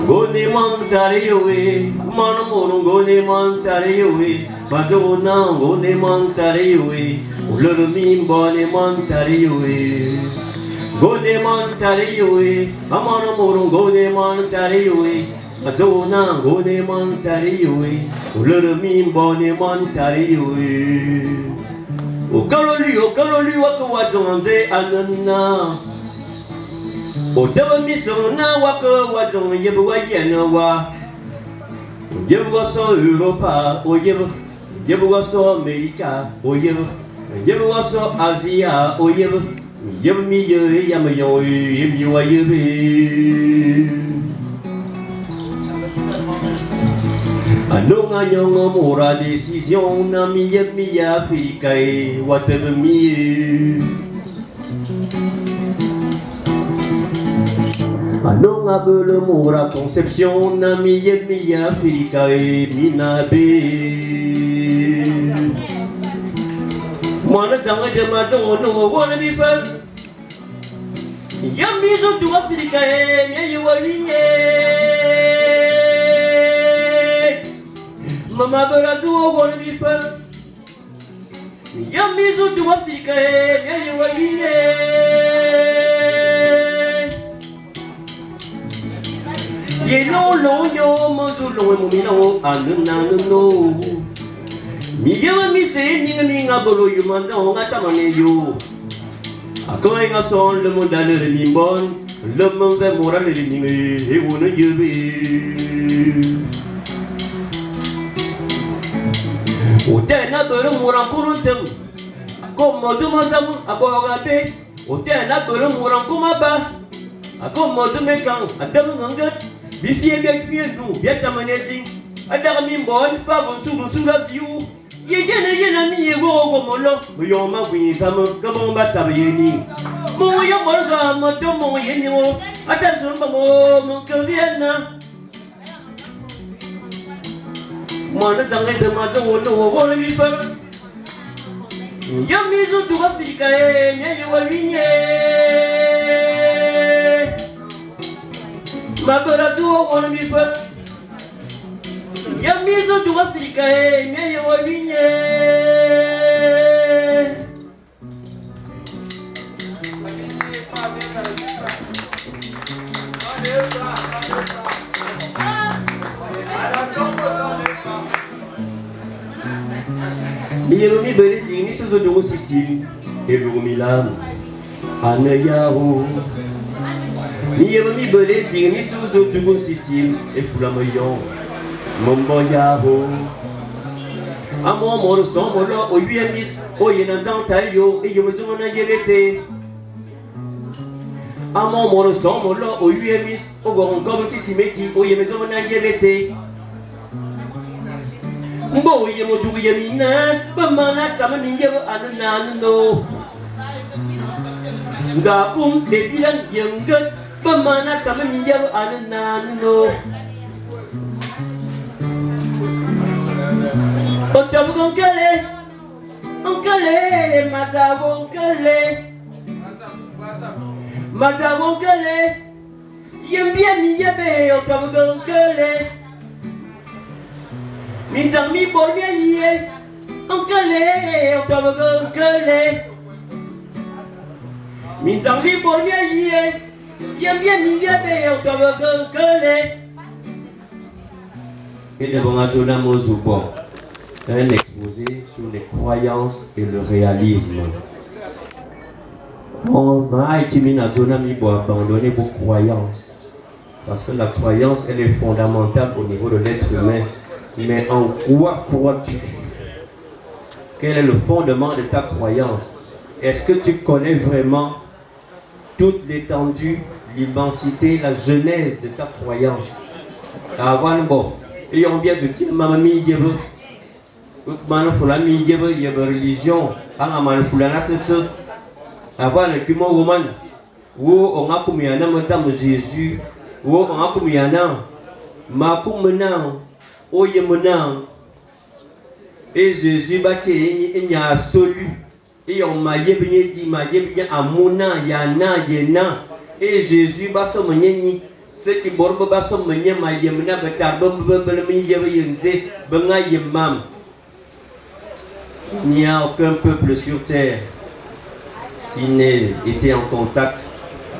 Goni mantari yowe, manamoro goni mantari yowe, badona goni mantari yowe, uluru mimbone mantari yowe. Goni mantari yowe, manamoro goni mantari yowe, badona goni mantari yowe, uluru mimbone mantari yowe. Okaloli wakawajonze anana. O deva misona waka wadon yebuwa yenawa. Yebuwa so Europa, o yebuwa so America, o yebuwa so Asia, o yebu mi ye yamayo yemiwa yebe. Anonga nyongo mora décision na mi Afrika e whatever mi. Anonga bele mora conception na mi Afrika e minabe. Mwana tanga de mato no wanna be first. Yami zo tu Afrika e nye walinye. Mama bela tu wanna be first. Yami zo tu Afrika e nye walinye. Ye no lo yo mozu lo mo mina o anuna no. Mi yewa mi se ni nga bolo yu manda o ngata mane yo. Ako nga son le monde le mimbon, le monde moral le ni e wona yebe. O te na bolo moral kurutem. Ako mozu mozamu aboga be. O te na bolo moral kumaba. Ako mozu mekan adamu ngangat. Bifie bien nous, bien tamanezi. Adara mimbon, pas bon sous la view. Yena mi yego molo. Yo ma winsam, kabon batabeni. Mo yo morza, mo to mo yenyo. Attention mo kaviena. Mo na tangai de ma to no wo mi fa. Yo mi zo du Afrika e, nye yo winye. Ma bella tu wanna be first. Yami zo tu Afrika e me yo winye. Mi belezi ni suzo do Sicile e lo Milan. Anayaho. Mi belezi ni suzo do Sicile e Fulamayon. Momboyaho. Amo moro somolo o yuemis o yenantan tayo e yomutumo na yelete. Amo moro somolo o yuemis o goronkobo sisimeki o yemutumo na yelete. Mbo yemutu yemina bamana tamani yebo anana no. Ngapum debilan yengat bamana tamani yebo anana no. Otabugonkale, onkale, matawonkale, yembia mi yebe, otabugonkale, mi bolvia ye, onkale, otabugonkale, mi bolvia ye, yembia mi yebe, otabugonkale. Et devant Atona Mozubo. Un exposé sur les croyances et le réalisme. On va abandonner vos croyances. Parce que la croyance, elle est fondamentale au niveau de l'être humain. Mais en quoi crois-tu? Quel est le fondement de ta croyance? Est-ce que tu connais vraiment toute l'étendue, l'immensité, la genèse de ta croyance? Avant bon, et on vient de dire, mamie, man fulani yebe religion anga man fulana sese avant le kumo woman wo onga kumia na mata Jésus Wo akum yana. Makum menang. Oye menang. Et Jésus bâti il y a absolu. Et on m'a dit ma yebni amuna yana yena. Et Jésus bâti menye ce qui borbe bâti menye ma yemna betarbe belmi yebyenze benga yemam. Il n'y a aucun peuple sur terre qui n'ait été en contact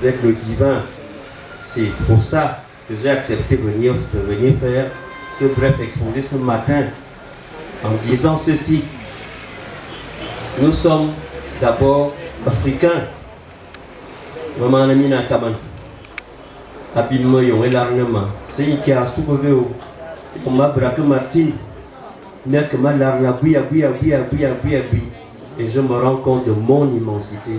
avec le divin. C'est pour ça que j'ai accepté de venir faire ce bref exposé ce matin en disant ceci. Nous sommes d'abord africains. Maman Nami Nakaman. Habilement yon et l'arnement. C'est qui a soulevé au m'a braqué Martine. Et je me rends compte de mon immensité.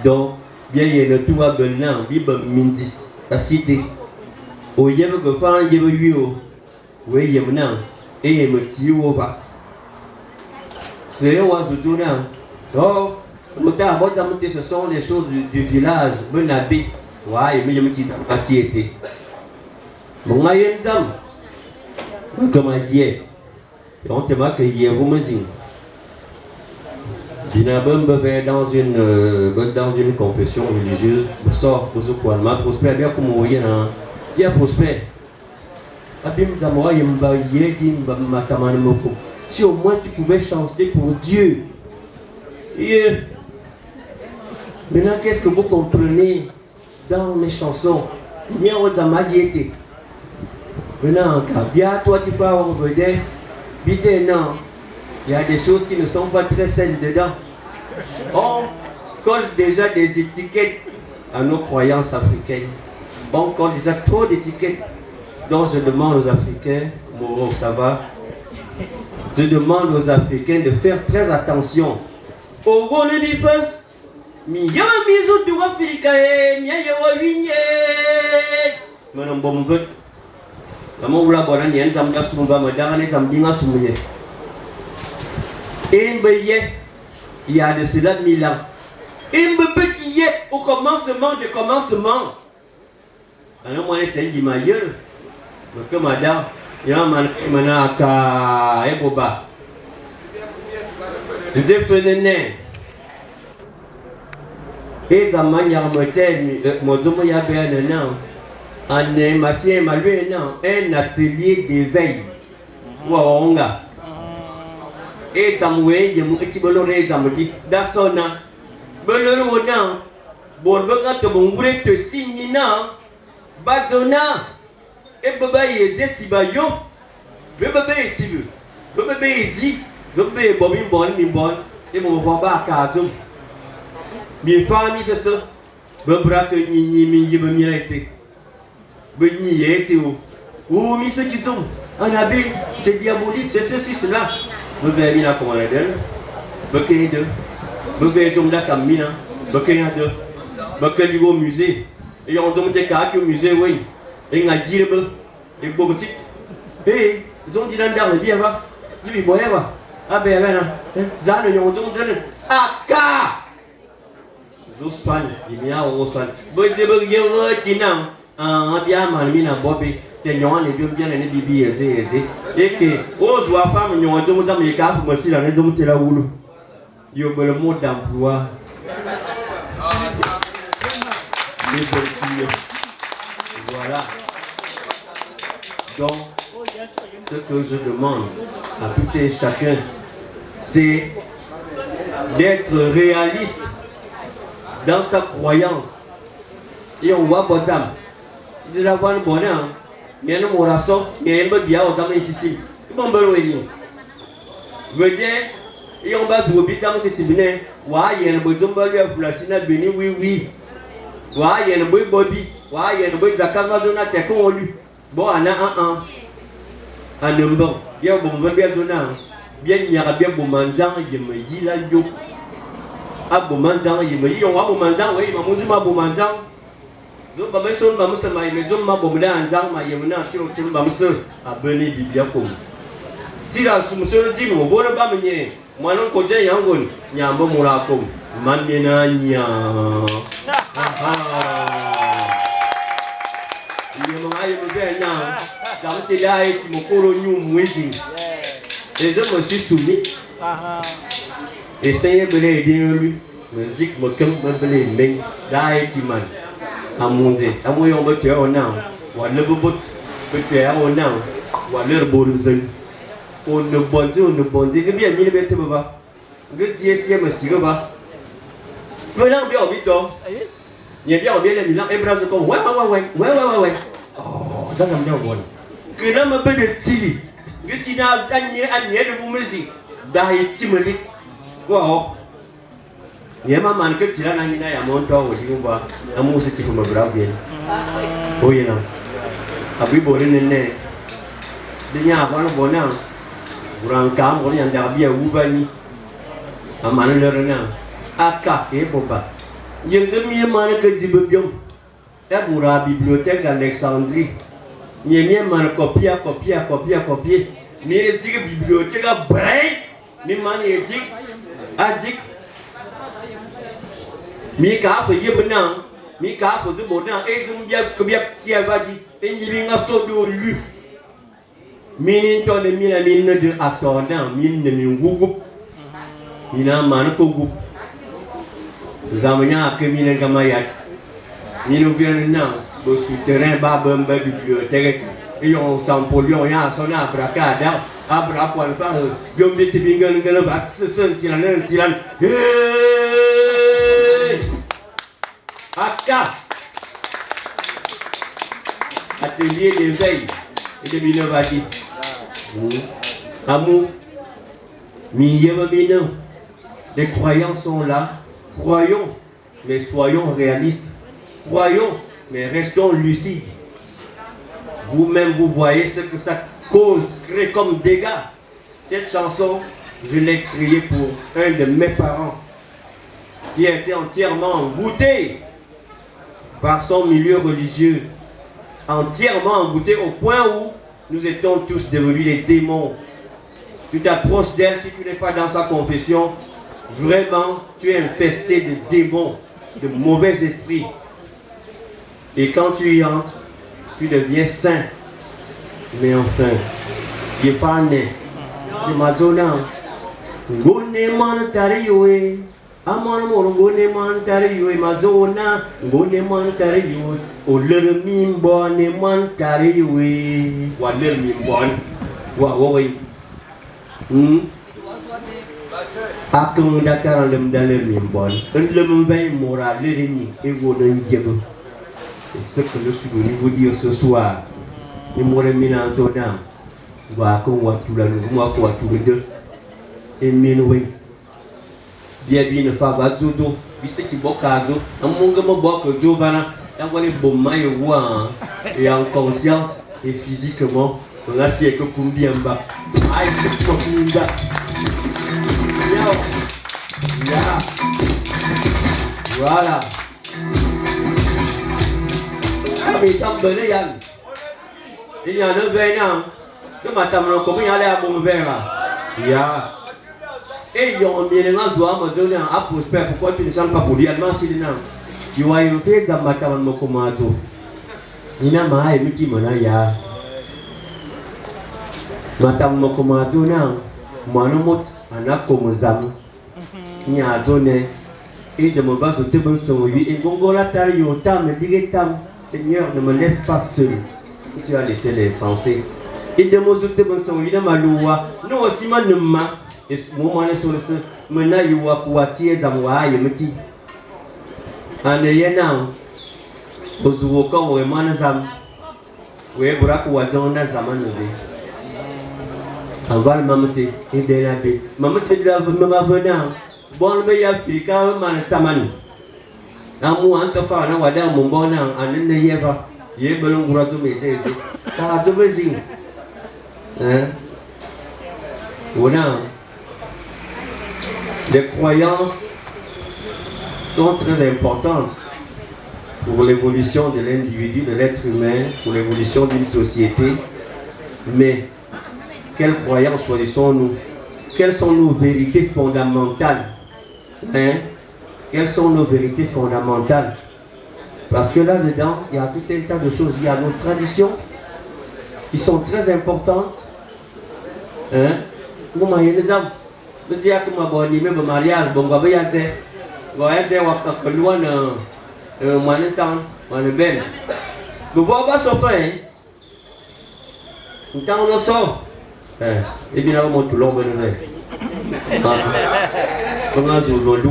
Donc, bien il y a le tout à Benin, Bible Mindis, la cité. Au Yémen que fan Yémen Yo, oui Yémen, et Yémen Tiova. C'est un oiseau tournant. Oh, ce sont les choses du village, Benabé. Ouais, mais Yémen qui a été. Mon maïen dame, comme un hier. Et on te marque hier, vous me dites. Dans une confession religieuse, sort pour ce point, ma prospère bien comme vous voyez, bien prospère. Si au moins tu pouvais chanter pour Dieu. Maintenant, qu'est-ce que vous comprenez dans mes chansons? Il y a autre été. Maintenant, bien toi tu vas en vedette. Non, il y a des choses qui ne sont pas très saines dedans. On colle déjà des étiquettes à nos croyances africaines. On colle déjà trop d'étiquettes. Donc je demande aux Africains, Moro, ça va? Je demande aux Africains de faire très attention. Au bon first, mi yawa mizu du Afrika mi yawa winye. Madame Bombe. Il y a de cela 1000 ans. Il me peut qu'il y ait au commencement de commencement. Alors moi c'est dit ma gueule. Mais madame, il y a un eboba. Je fais et dans ma manière mon domaine y a bien un an. Un atelier d'éveil. Et tamoué, il y a qui boloré tamoué. Dasona, bolorona, bolbanga te bongure te signina, bazona, et baba y est tibayo, bébé est tibu, bébé est dit, bébé est bobin bon, et mon voix à carton. Bien famille, c'est ça, bebra que ni mi Beni était où mis ce qui tombe. Un abbé, c'est diabolique, c'est ceci, cela. Vous verrez la commande d'elle. Bokeh deux. Bokeh tombe la camina. Bokeh deux. Bokeh du au musée. Et on tombe des cas au musée, oui. Et on a dit le et beaucoup et ils ont dit dans le bien va. Il dit, bon, va. Ah ben, là, Zan, ils ont dit, Aka! Zoswan, il y a au Zoswan. Bokeh, bien malmina bobi te nyon le bien les bibi et que aux voix femmes nyon de dans les cas pour me la ne donc la oulu yo le mot d'emploi voilà donc ce que je demande à tout et chacun c'est d'être réaliste dans sa croyance et on voit Botam de la voix bonheur, il y a un morasso, il y a un bien au temps ici. Bon, ben, veut dire, et on va se rebitam, c'est similaire. Wa, il y a un beau tombe à Flasina Beni, oui. Wa, il y a un beau bobby. Wa, il y a un beau Zakama Dona, t'es con lui. Bon, on a un number. Bien, bon, on va bien donner. Bien, il y a bien bon mangeant, il me dit là, yo. Ah, bon mangeant, il me dit, on va bon mangeant, oui, ma mouille m'a bon mangeant. Zo ba mai son ba musa mai me zo ma bomu da anjang ma yemuna tiro tiro ba musa abeni bibia ko tira su muso ji mo bo ba menye mwanon ko je yangon nyambo mura ko manena nya Il y a un moment, il me fait un an. Quand tu es là, et tu me colles au mouissing. Et je me suis soumis. Et Seigneur me l'a aidé lui. Musique me comme me l'a aidé. Là, et qui m'a. À mon Dieu. À moi, on me tue au nom. Ou à le bobot. Me tue au nom. Ou à leur bourgeois. On ne bondit, on ne bondit. Que bien, il est bien, va. Que Dieu s'y me sigue, va. Maintenant, bien, vite, il y a bien, bien, les Milan, et bras de con. Ouais. Oh, ça, ça me dit en bon. Que là, ma belle de Tili. Que tu n'as pas nié à nier de vous musique. D'ailleurs, tu me dis. Wow. Il y a ma man que tu l'as n'a pas à mon temps, je vous vois. À mon ce qu'il faut me brave bien. Oui, non. Après, bon, il n'est. Il y a avant le bonheur. Vous rencontrez, vous y en avez à Ouvani. À man le renard. Aka et Boba. Il y a demi-man que tu veux bien. Et pour la bibliothèque d'Alexandrie. Il y a un copier. Mais il y a une bibliothèque à Braille. Mais man est dit. Adik. Mais quand il y a un mais quand il y a un bonheur, et donc il y a qui a dit. Et il y a un saut de lui. Mais il y a un mine de attendant, mine de Mingou. Il y a un man Kogu. Zamania que mine Gamayak. Nous venons au souterrain, Babamba bibliothèque, et on s'en polluait, on a son abracadabra, abraqualfa, Yom de Tibingan, Tiran. Aka atelier d'éveil et de Minovadi. Amour, les croyants sont là, croyons, mais soyons réalistes. Croyons, mais restons lucides. Vous-même, vous voyez ce que ça cause, crée comme dégâts. Cette chanson, je l'ai créée pour un de mes parents qui a été entièrement envoûté par son milieu religieux. Entièrement envoûté au point où nous étions tous devenus des démons. Tu t'approches d'elle, si tu n'es pas dans sa confession, vraiment, tu es infesté de démons, de mauvais esprits. Et quand tu y entres, tu deviens saint. Mais enfin, il n'est pas né. Il m'a donné un gone man tariwe. Amon mon gone man tariwe. Mazona gone man tariwe. O le mimbon man tariwe. Wa le mimbon. Wa oui. Akon dakar le mdale mimbon. Le mbain moral le ni et wonan djebo. C'est ce que je suis venu vous dire ce soir. Et moi, je suis en train de et minoué. Bien, ne fa ba jojo, bise ki bokado, amonga mo boko jovana, yangwale bomma yo wa, et en conscience et physiquement, on a si que kumbiamba. Aïe, c'est quoi kumba? Voilà. Mais tant de yann. Il y a 9 ans. Que ma table comment y aller à bon verre. Ya. Et ils ont mis les gens doivent me donner un prospère. Pourquoi tu ne sens pas pour dire non si les gens. Tu vois une fête dans ma table mon commando. Il n'a pas aimé qui me l'a ya. Ma table mon commando non. Moi non mot un a comme zam. Il y a donné. Et de mon bas au table son lui et gongola taille au tam dit tam. Seigneur, ne me laisse pas seul. Tu as laissé les sensés. Et de mon autre bon sang, il a ma loi. Nous aussi, ma nema. Et mon mané sur le sein. Mena yuwa kuatie zamwa yemeti. Aneyena. Ozuoka ou emanazam. Oué buraku wazona zamanove. Enval mamete. Et de la vie. Mamete de la venant. Bon, mais il y a fait quand même un taman. Amu antofa na wada mumbona anende yeva yebelon gurato mete ta to bezing les croyances sont très importantes pour l'évolution de l'individu, de l'être humain, pour l'évolution d'une société. Mais quelles croyances choisissons-nous? Quelles sont nos vérités fondamentales? Quelles sont nos vérités fondamentales? Parce que là-dedans, il y a tout un tas de choses. Il y a nos traditions qui sont très importantes. Hein? Comment il y a des hommes? Je dis à comment bon, il y a un mariage, bon, il y a des loin de moins de temps, moins de belle. Vous voyez pas ce fait, hein? Quand on sort, et bien là, on monte tout l'homme de l'œil. Comment je vous le dis,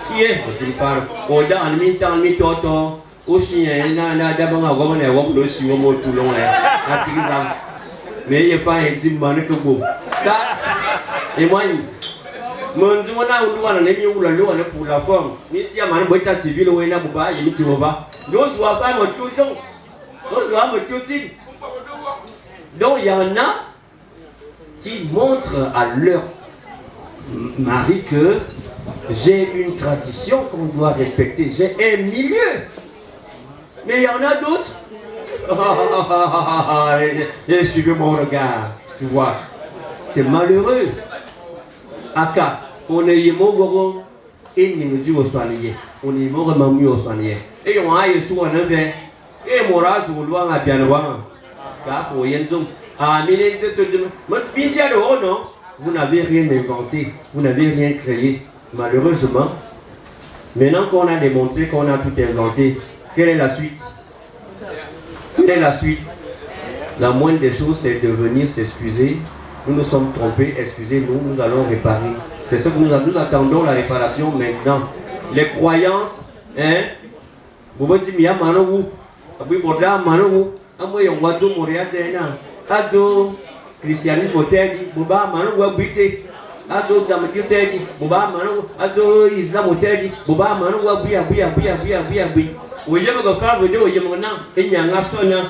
qui est, quand il parle, au dans le mi-temps, mi-toto, au chien, d'abord, on va voir le chien, on monte tout l'homme, mais il n'y a pas un petit moment que vous. Ça, et moi, mon Dieu, on a un ami ou la loi pour la forme. Mais si y a un état civil ou un abouba, il ne va pas. Nous ne sommes pas mon tout temps. Nous sommes mon tout temps. Donc il y en a qui montrent à leur mari que j'ai une tradition qu'on doit respecter. J'ai un milieu. Mais il y en a d'autres. Suivez mon regard. Tu vois. C'est malheureux. Aka, on est immortel et nous disons soigner. On est immortel mieux soigner. Et on a eu souvent un verre. Et mon race, vous doit à bien voir. Car pour y aller, ah, mais vous n'avez rien inventé, vous n'avez rien créé. Malheureusement, maintenant qu'on a démontré qu'on a tout inventé, quelle est la suite? Quelle est la suite? La moindre des choses, c'est de venir s'excuser. Nous nous sommes trompés, excusez-nous, nous allons réparer. C'est ce que nous attendons, la réparation maintenant. Les croyances, hein? Vous me dites, Mia Manogu, Abui Boda Manogu, Amoy Wadu Moriatena, Ado, christianisme au Teddy, Boba Manogu Abite, Ado Damatiu Teddy, Boba Manogu, Ado Islam au Teddy, Boba Manogu Abui. Oui, je veux faire vidéo, il y a mon nom, et il y a un assoignant.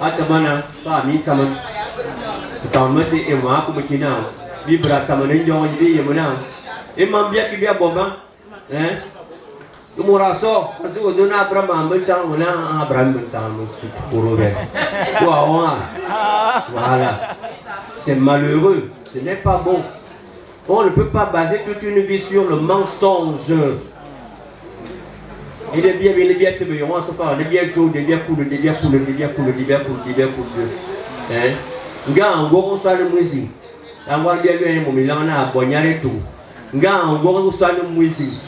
Atamana, pas mi taman. Tamate et moi, comme qui n'a, Libra Tamanin, il y a mon nom. Et m'en bien qu'il y a Boba, hein? Moraso, parce que on a Abraham, on a Abraham, voilà. C'est malheureux, ce n'est pas bon. On ne peut pas baser toute une vie sur le mensonge. Il est bien, on se parle, il est bien tout, il est bien cool. Hein? Gars, on va on soit le musique. On va bien lui, mon milan a bognaré tout. Gars, on va on soit le musique.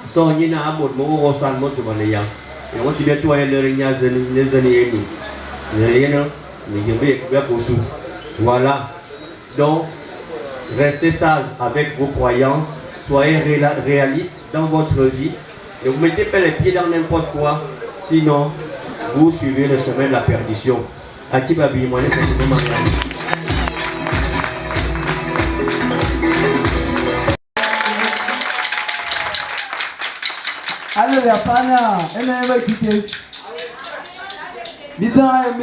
So ni na abot mo ko san mo tuman yang e won ti beto ay le nya zani eni ne yeno ni gembe ko kosu. Voilà, donc restez sages avec vos croyances, soyez réalistes dans votre vie et vous mettez pas les pieds dans n'importe quoi, sinon vous suivez le chemin de la perdition. Akibabi moi c'est vraiment alors ya pana ene ba kike bizaya